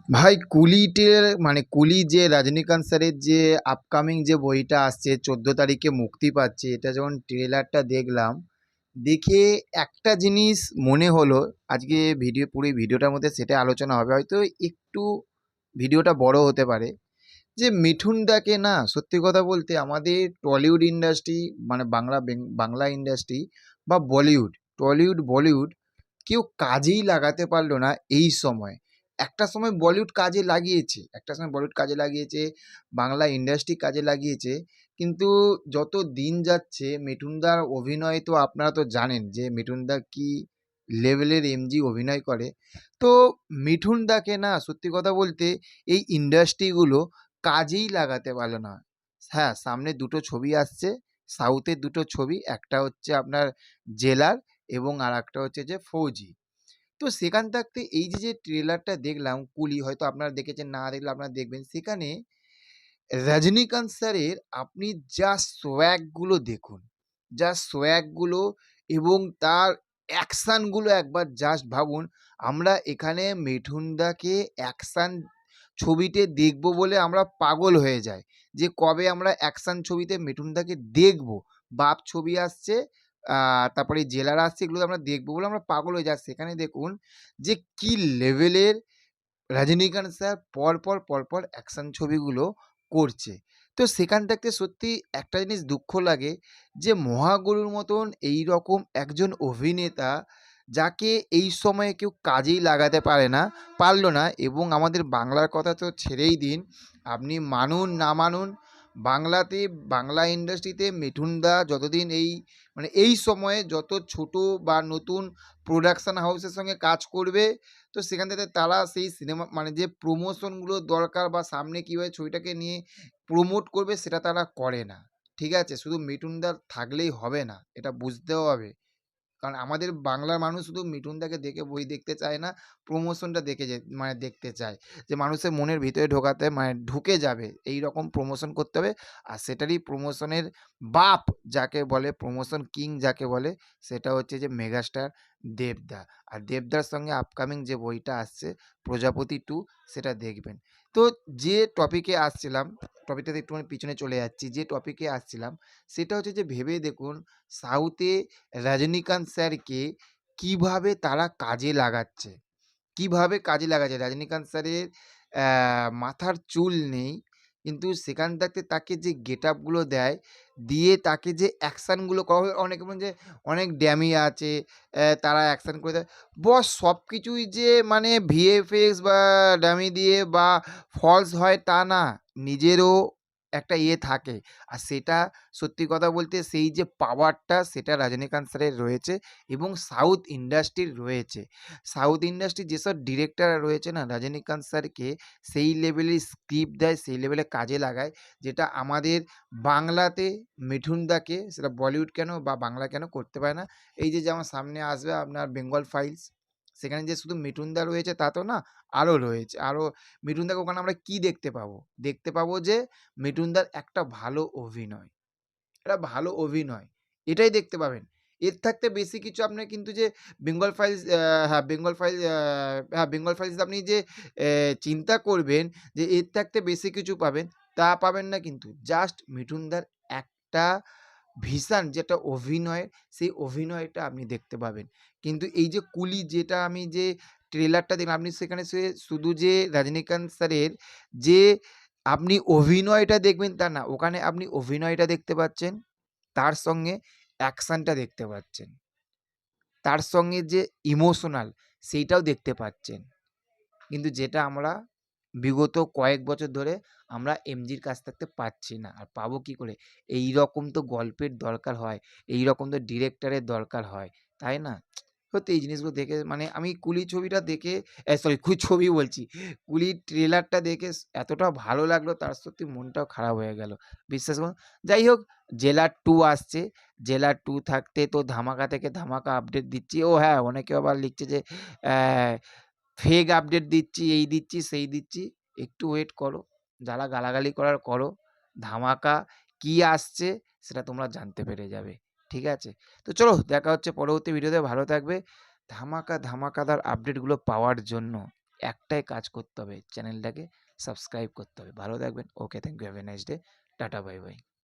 ভাই কুলিটের মানে কুলি যে রজনীকান্ত স্যারের যে আপকামিং যে বইটা আসছে 14 তারিখে মুক্তি পাচ্ছে, এটা যখন ট্রেলারটা দেখলাম, দেখে একটা জিনিস মনে হলো। আজকে পুরো ভিডিওটার মধ্যে সেটা আলোচনা হবে, হয়তো একটু ভিডিওটা বড় হতে পারে। যে মিঠুন দাকে না, সত্যি কথা বলতে আমাদের টলিউড ইন্ডাস্ট্রি মানে বাংলা ইন্ডাস্ট্রি বা বলিউড, টলিউড বলিউড কেউ কাজেই লাগাতে পারলো না এই সময়। একটা সময় বলিউড কাজে লাগিয়েছে, একটা সময় বলিউড কাজে লাগিয়েছে, বাংলা ইন্ডাস্ট্রি কাজে লাগিয়েছে। কিন্তু যত দিন যাচ্ছে মিঠুনদার অভিনয় তো আপনারা তো জানেন যে মিঠুনদা কি লেভেলের এমজি অভিনয় করে। তো মিঠুনদাকে না, সত্যি কথা বলতে এই ইন্ডাস্ট্রিগুলো কাজেই লাগাতে পারলো না। হ্যাঁ, সামনে দুটো ছবি আসছে, সাউথের দুটো ছবি, একটা হচ্ছে আপনার জেলার এবং আর একটা হচ্ছে যে ফৌজি। তো সেখান থাকতে এই যে ট্রেলারটা দেখলাম কুলি, হয়তো আপনারা দেখেছেন, না দেখলে আপনারা দেখবেন। সেখানে রজনীকান্ত স্যারের আপনি জাস্ট সোয়াগগুলো দেখুন, জাস্ট সোয়াগগুলো এবং তার অ্যাকশানগুলো একবার জাস্ট ভাবুন। আমরা এখানে মিঠুনদাকে অ্যাকশান ছবিতে দেখবো বলে আমরা পাগল হয়ে যাই, যে কবে আমরা অ্যাকশান ছবিতে মিঠুনদাকে দেখবো। বাপ ছবি আসছে, তারপরে জেলার আসছে, এগুলো আমরা দেখবো বলে আমরা পাগল হয়ে যাই। সেখানে দেখুন যে কি লেভেলের রজনীকান্ত স্যার পরপর অ্যাকশন ছবিগুলো করছে। তো সেখান থেকে সত্যি একটা জিনিস দুঃখ লাগে যে মহাগুরুর মতন এইরকম একজন অভিনেতা, যাকে এই সময়ে কেউ কাজেই লাগাতে পারলো না। এবং আমাদের বাংলার কথা তো ছেড়েই দিন, আপনি মানুন না মানুন, বাংলাতে বাংলা ইন্ডাস্ট্রিতে মিঠুনদা যতদিন এই সময়ে যত ছোট বা নতুন প্রোডাকশন হাউসের সঙ্গে কাজ করবে, তো সেখান থেকে তারা সেই সিনেমা মানে যে প্রমোশনগুলো দরকার বা সামনে কীভাবে ছবিটাকে নিয়ে প্রমোট করবে সেটা তারা করে না। ঠিক আছে? শুধু মিঠুনদা থাকলেই হবে না, এটা বুঝতেও হবে। কারণ আমাদের বাংলার মানুষ শুধু মিঠুনদাকে দেখে বই দেখতে চায় না, প্রমোশনটা দেখে মানে দেখতে চায়, যে মানুষের মনের ভিতরে ঢোকাতে মানে ঢুকে যাবে এই রকম প্রমোশন করতে হবে। আর সেটারই প্রমোশনের বাপ যাকে বলে, প্রমোশন কিং যাকে বলে, সেটা হচ্ছে যে মেগাস্টার দেবদা। আর দেবদার সঙ্গে আপকামিং যে বইটা আসছে প্রজাপতি 2, সেটা দেখবেন। তো যে টপিকে আসছিলাম, টপিকটাতে একটুখানি পিছনে চলে যাচ্ছি, যে টপিকে আসছিলাম সেটা হচ্ছে যে ভেবে দেখুন সাউথে রজনীকান্ত স্যারকে কিভাবে তারা কাজে লাগাচ্ছে, কিভাবে কাজে লাগাচ্ছে। রজনীকান্ত স্যারের মাথার চুল নেই, কিন্তু সেখান থাকতে তাকে যে গেটআপগুলো দেয়, দিয়ে তাকে যে অ্যাকশানগুলো করা হয়, অনেকে বলেন যে অনেক ড্যামি আছে, তারা অ্যাকশান করে দেয়। বস সব কিছুই যে মানে ভিএফএক্স বা ড্যামি দিয়ে বা ফলস হয় তা না, নিজেরও একটা থাকে। আর সেটা সত্যি কথা বলতে সেই যে পাওয়ারটা সেটা রজনীকান্ত স্যারের রয়েছে এবং সাউথ ইন্ডাস্ট্রির রয়েছে। সাউথ ইন্ডাস্ট্রির যেসব ডিরেক্টররা রয়েছে না, রজনীকান্ত স্যারকে সেই লেভেলের স্ক্রিপ্ট দেয়, সেই লেভেলে কাজে লাগায়, যেটা আমাদের বাংলাতে মিঠুনদাকে, সেটা বলিউড কেন বা বাংলা কেন করতে পারে না। এই যে যেমন সামনে আসবে আপনার বেঙ্গল ফাইলস, সেখানে যে শুধু মিঠুনদা রয়েছে তা তো না, আরও রয়েছে। আরও মিঠুনদাকে ওখানে আমরা কি দেখতে পাবো? দেখতে পাবো যে মিঠুনদার একটা ভালো অভিনয়, একটা ভালো অভিনয়, এটাই দেখতে পাবেন। এর থাকতে বেশি কিছু আপনার কিন্তু যে বেঙ্গল ফাইলস, বেঙ্গল ফাইলস আপনি যে চিন্তা করবেন যে এর থাকতে বেশি কিছু পাবেন, তা পাবেন না কিন্তু। জাস্ট মিঠুনদার একটা ভিশন যেটা অভিনয়, সেই অভিনয়টা আপনি দেখতে পাবেন। কিন্তু এই যে কুলি, যেটা আমি যে ট্রেলারটা দেখলাম, আপনি সেখানে শুধু যে রজনীকান্ত স্যারের যে আপনি অভিনয়টা দেখবেন তা না, ওখানে আপনি অভিনয়টা দেখতে পাচ্ছেন, তার সঙ্গে অ্যাকশনটা দেখতে পাচ্ছেন, তার সঙ্গে যে ইমোশনাল সেইটাও দেখতে পাচ্ছেন। কিন্তু যেটা আমরা বিগত কয়েক বছর ধরে আমরা এমজির কাছ থাকতে পাচ্ছি না। আর পাবো কি করে? এই রকম তো গল্পের দরকার হয়, এই রকম তো ডিরেক্টরের দরকার হয়, তাই না? সত্যি এই জিনিসগুলো দেখে মানে আমি কুলি ছবিটা দেখে, সরি ছবি বলছি, কুলির ট্রেলারটা দেখে এতটা ভালো লাগলো, তার সত্যি মনটাও খারাপ হয়ে গেল। বিশ্বাস করুন। যাই হোক, জেলার 2 আসছে। জেলার 2 থাকতে তো ধামাকা থেকে ধামাকা আপডেট দিচ্ছি। ও হ্যাঁ, অনেকে আবার লিখছে যে ফেক আপডেট দিচ্ছি, এই দিচ্ছি, সেই দিচ্ছি। একটু ওয়েট করো। যারা গালাগালি করার করো। ধামাকা কি আসছে সেটা তোমরা জানতে পেরে যাবে। ঠিক আছে? তো চলো দেখা হচ্ছে পরবর্তী ভিডিওতে। ভালো থাকবে। ধামাকাদার আপডেটগুলো পাওয়ার জন্য একটাই কাজ করতে হবে, চ্যানেলটাকে সাবস্ক্রাইব করতে হবে। ভালো থাকবেন। Okay, thank you, have a nice day. Tata, bye by.